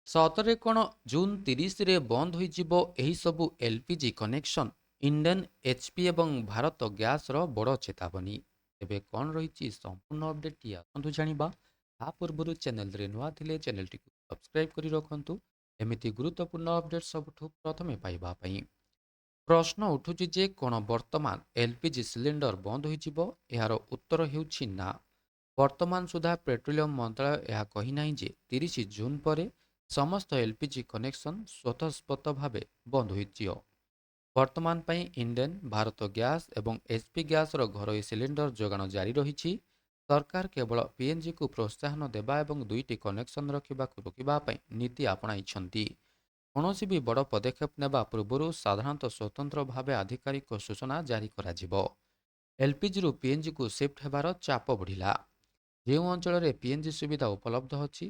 ସତରେ କ'ଣ ଜୁନ୍ 30ରେ ବନ୍ଦ ହୋଇଯିବ ଏହିସବୁ ଏଲ୍‌ପିଜି କନେକ୍ସନ୍? ଇଣ୍ଡେନ୍, ଏଚ୍‌ପି ଏବଂ ଭାରତ ଗ୍ୟାସ୍‌ର ବଡ଼ ଚେତାବନୀ। ତେବେ କ'ଣ ରହିଛି ସମ୍ପୂର୍ଣ୍ଣ ଅପଡେଟ୍‌ଟି ଆସନ୍ତୁ ଜାଣିବା। ତା ପୂର୍ବରୁ ଚ୍ୟାନେଲରେ ନୂଆ ଥିଲେ ଚ୍ୟାନେଲଟିକୁ ସବସ୍କ୍ରାଇବ୍ କରି ରଖନ୍ତୁ ଏମିତି ଗୁରୁତ୍ୱପୂର୍ଣ୍ଣ ଅପଡେଟ୍ ସବୁଠୁ ପ୍ରଥମେ ପାଇବା ପାଇଁ। ପ୍ରଶ୍ନ ଉଠୁଛି ଯେ କ'ଣ ବର୍ତ୍ତମାନ ଏଲ୍‌ପିଜି ସିଲିଣ୍ଡର ବନ୍ଦ ହୋଇଯିବ? ଏହାର ଉତ୍ତର ହେଉଛି ନା। ବର୍ତ୍ତମାନ ସୁଦ୍ଧା ପେଟ୍ରୋଲିୟମ ମନ୍ତ୍ରଣାଳୟ ଏହା କହିନାହିଁ ଯେ 30 ଜୁନ୍ ପରେ ସମସ୍ତ ଏଲ୍‌ପିଜି କନେକ୍ସନ୍ ସ୍ୱତଃସ୍ଫୂର୍ତ୍ତ ଭାବେ ବନ୍ଦ ହୋଇଯିବ। ବର୍ତ୍ତମାନ ପାଇଁ ଇଣ୍ଡେନ୍, ଭାରତ ଗ୍ୟାସ୍ ଏବଂ ଏଚ୍‌ପି ଗ୍ୟାସ୍‌ର ଘରୋଇ ସିଲିଣ୍ଡର ଯୋଗାଣ ଜାରି ରହିଛି। ସରକାର କେବଳ ପିଏନ୍‌ଜିକୁ ପ୍ରୋତ୍ସାହନ ଦେବା ଏବଂ ଦୁଇଟି କନେକ୍ସନ୍ ରଖିବାକୁ ରୋକିବା ପାଇଁ ନୀତି ଆପଣାଇଛନ୍ତି। କୌଣସି ବି ବଡ଼ ପଦକ୍ଷେପ ନେବା ପୂର୍ବରୁ ସାଧାରଣତଃ ସ୍ୱତନ୍ତ୍ର ଭାବେ ଆଧିକାରିକ ସୂଚନା ଜାରି କରାଯିବ। ଏଲ୍‌ପିଜିରୁ ପିଏନ୍‌ଜିକୁ ସିଫ୍ଟ ହେବାର ଚାପ ବଢ଼ିଲା। ଯେଉଁ ଅଞ୍ଚଳରେ ପିଏନ୍‌ଜି ସୁବିଧା ଉପଲବ୍ଧ ଅଛି,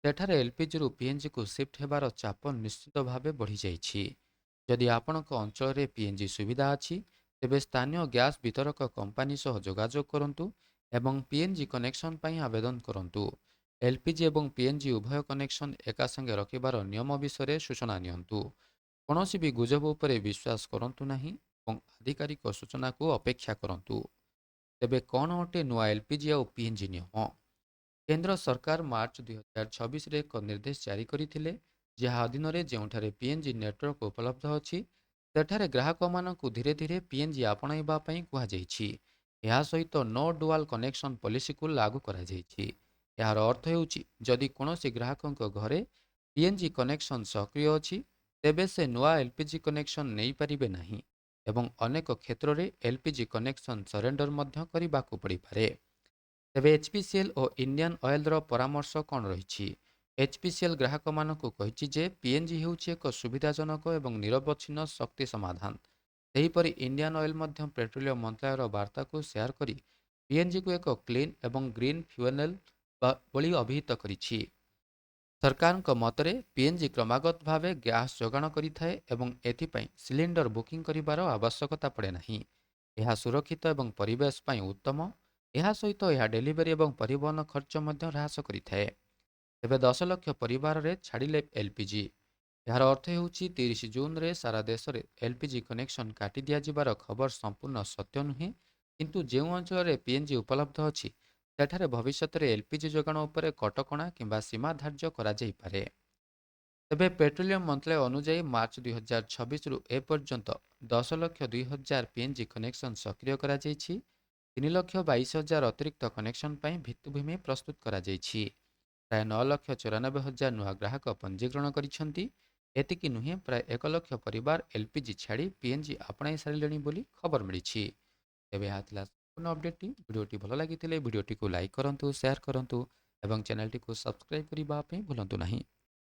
ସେଠାରେ ଏଲ୍‌ପିଜିରୁ ପିଏନ୍‌ଜିକୁ ସିଫ୍ଟ ହେବାର ଚାପ ନିଶ୍ଚିତ ଭାବେ ବଢ଼ିଯାଇଛି। ଯଦି ଆପଣଙ୍କ ଅଞ୍ଚଳରେ ପିଏନ୍‌ଜି ସୁବିଧା ଅଛି, ତେବେ ସ୍ଥାନୀୟ ଗ୍ୟାସ୍ ବିତରକ କମ୍ପାନୀ ସହ ଯୋଗାଯୋଗ କରନ୍ତୁ ଏବଂ ପିଏନ୍‌ଜି କନେକ୍ସନ୍ ପାଇଁ ଆବେଦନ କରନ୍ତୁ। ଏଲ୍‌ପିଜି ଏବଂ ପିଏନ୍‌ଜି ଉଭୟ କନେକ୍ସନ୍ ଏକା ସଙ୍ଗେ ରଖିବାର ନିୟମ ବିଷୟରେ ସୂଚନା ନିଅନ୍ତୁ। କୌଣସି ବି ଗୁଜବ ଉପରେ ବିଶ୍ୱାସ କରନ୍ତୁ ନାହିଁ ଏବଂ ଆଧିକାରିକ ସୂଚନାକୁ ଅପେକ୍ଷା କରନ୍ତୁ। ତେବେ କ'ଣ ଅଟେ ନୂଆ ଏଲ୍‌ପିଜି ଆଉ ପିଏନ୍‌ଜି ନିୟମ? କେନ୍ଦ୍ର ସରକାର ମାର୍ଚ୍ଚ 2026ରେ ଏକ ନିର୍ଦ୍ଦେଶ ଜାରି କରିଥିଲେ, ଯାହା ଅଧୀନରେ ଯେଉଁଠାରେ ପିଏନ୍‌ଜି ନେଟୱାର୍କ ଉପଲବ୍ଧ ଅଛି, ସେଠାରେ ଗ୍ରାହକମାନଙ୍କୁ ଧୀରେ ଧୀରେ ପିଏନ୍‌ଜି ଆପଣାଇବା ପାଇଁ କୁହାଯାଇଛି। ଏହା ସହିତ ନୋ ଡୁଆଲ୍ କନେକ୍ସନ୍ ପଲିସିକୁ ଲାଗୁ କରାଯାଇଛି। ଏହାର ଅର୍ଥ ହେଉଛି, ଯଦି କୌଣସି ଗ୍ରାହକଙ୍କ ଘରେ ପିଏନ୍‌ଜି କନେକ୍ସନ୍ ସକ୍ରିୟ ଅଛି, ତେବେ ସେ ନୂଆ ଏଲ୍‌ପିଜି କନେକ୍ସନ୍ ନେଇପାରିବେ ନାହିଁ ଏବଂ ଅନେକ କ୍ଷେତ୍ରରେ ଏଲ୍‌ପିଜି କନେକ୍ସନ୍ ସରେଣ୍ଡର ମଧ୍ୟ କରିବାକୁ ପଡ଼ିପାରେ। ତେବେ ଏଚ୍‌ପିସିଏଲ୍ ଓ ଇଣ୍ଡିଆନ୍ ଅଏଲ୍‌ର ପରାମର୍ଶ କ'ଣ ରହିଛି? ଏଚ୍‌ପିସିଏଲ୍ ଗ୍ରାହକମାନଙ୍କୁ କହିଛି ଯେ ପିଏନ୍‌ଜି ହେଉଛି ଏକ ସୁବିଧାଜନକ ଏବଂ ନିରବଚ୍ଛିନ୍ନ ଶକ୍ତି ସମାଧାନ। ସେହିପରି ଇଣ୍ଡିଆନ୍ ଅଏଲ୍ ମଧ୍ୟ ପେଟ୍ରୋଲିୟମ ମନ୍ତ୍ରଣାଳୟର ବାର୍ତ୍ତାକୁ ସେୟାର କରି ପିଏନ୍‌ଜିକୁ ଏକ କ୍ଲିନ୍ ଏବଂ ଗ୍ରୀନ୍ ଫ୍ୟୁଏଲ୍ ଭଳି ଅଭିହିତ କରିଛି। ସରକାରଙ୍କ ମତରେ ପିଏନ୍‌ଜି କ୍ରମାଗତ ଭାବେ ଗ୍ୟାସ୍ ଯୋଗାଣ କରିଥାଏ ଏବଂ ଏଥିପାଇଁ ସିଲିଣ୍ଡର ବୁକିଂ କରିବାର ଆବଶ୍ୟକତା ପଡ଼େ ନାହିଁ। ଏହା ସୁରକ୍ଷିତ ଏବଂ ପରିବେଶ ପାଇଁ ଉତ୍ତମ। ଏହା ସହିତ ଏହା ଡେଲିଭରି ଏବଂ ପରିବହନ ଖର୍ଚ୍ଚ ମଧ୍ୟ ହ୍ରାସ କରିଥାଏ। ଏବେ 10 ଲକ୍ଷ ପରିବାରରେ ଛାଡ଼ିଲେ ଏଲ୍‌ପିଜି। ଏହାର ଅର୍ଥ ହେଉଛି 30 ଜୁନ୍‌ରେ ସାରା ଦେଶରେ ଏଲ୍‌ପିଜି କନେକ୍ସନ୍ କାଟି ଦିଆଯିବାର ଖବର ସମ୍ପୂର୍ଣ୍ଣ ସତ୍ୟ ନୁହେଁ, କିନ୍ତୁ ଯେଉଁ ଅଞ୍ଚଳରେ ପିଏନ୍‌ଜି ଉପଲବ୍ଧ ଅଛି, ସେଠାରେ ଭବିଷ୍ୟତରେ ଏଲ୍‌ପିଜି ଯୋଗାଣ ଉପରେ କଟକଣା କିମ୍ବା ସୀମା ଧାର୍ଯ୍ୟ କରାଯାଇପାରେ। ତେବେ ପେଟ୍ରୋଲିୟମ ମନ୍ତ୍ରଣାଳୟ ଅନୁଯାୟୀ ମାର୍ଚ୍ଚ 2026ରୁ ଏପର୍ଯ୍ୟନ୍ତ 10,02,000 ପିଏନ୍‌ଜି କନେକ୍ସନ୍ ସକ୍ରିୟ କରାଯାଇଛି। 3,22,000 ଅତିରିକ୍ତ କନେକ୍ସନ୍ ପାଇଁ ଭିତ୍ତିଭୂମି ପ୍ରସ୍ତୁତ କରାଯାଇଛି। ପ୍ରାୟ 9,94,000 ନୂଆ ଗ୍ରାହକ ପଞ୍ଜୀକରଣ କରିଛନ୍ତି। ଏତିକି ନୁହେଁ, ପ୍ରାୟ 1 ଲକ୍ଷ ପରିବାର ଏଲ୍‌ପିଜି ଛାଡ଼ି ପିଏନ୍‌ଜି ଆପଣାଇ ସାରିଲେଣି ବୋଲି ଖବର ମିଳିଛି। ତେବେ ଏହା ଥିଲା ସମ୍ପୂର୍ଣ୍ଣ ଅପଡେଟ୍‌ଟି। ଭିଡ଼ିଓଟି ଭଲ ଲାଗିଥିଲେ ଭିଡ଼ିଓଟିକୁ ଲାଇକ୍ କରନ୍ତୁ, ସେୟାର କରନ୍ତୁ ଏବଂ ଚ୍ୟାନେଲଟିକୁ ସବସ୍କ୍ରାଇବ୍ କରିବା ପାଇଁ ଭୁଲନ୍ତୁ ନାହିଁ।